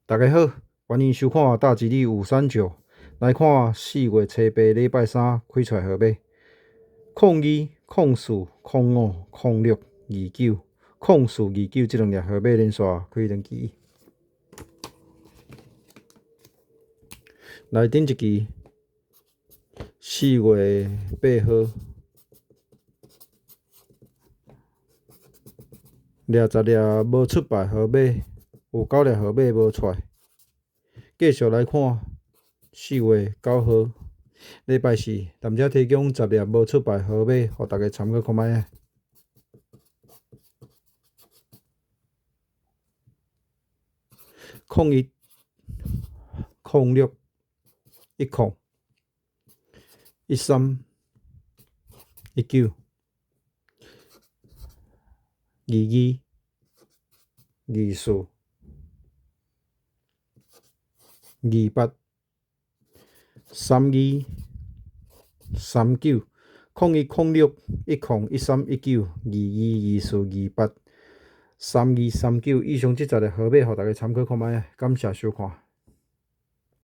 大家好，歡迎收看大吉利539，來看4月初8禮拜三開出來號碼：02、04、05、06、29、04、29這兩粒號碼連續開兩支。來頂一支4月8號，20粒無出牌號碼，有9粒號碼無出來。繼續來看4月9號禮拜四，談者提供10粒無出牌號碼，給大家參考看覓。01、06、10、13、19、22、24、28、32、39、01、06、10、13、19、22、24、28、32、39以上這10粒號碼，給大家參考看覓。感謝收看。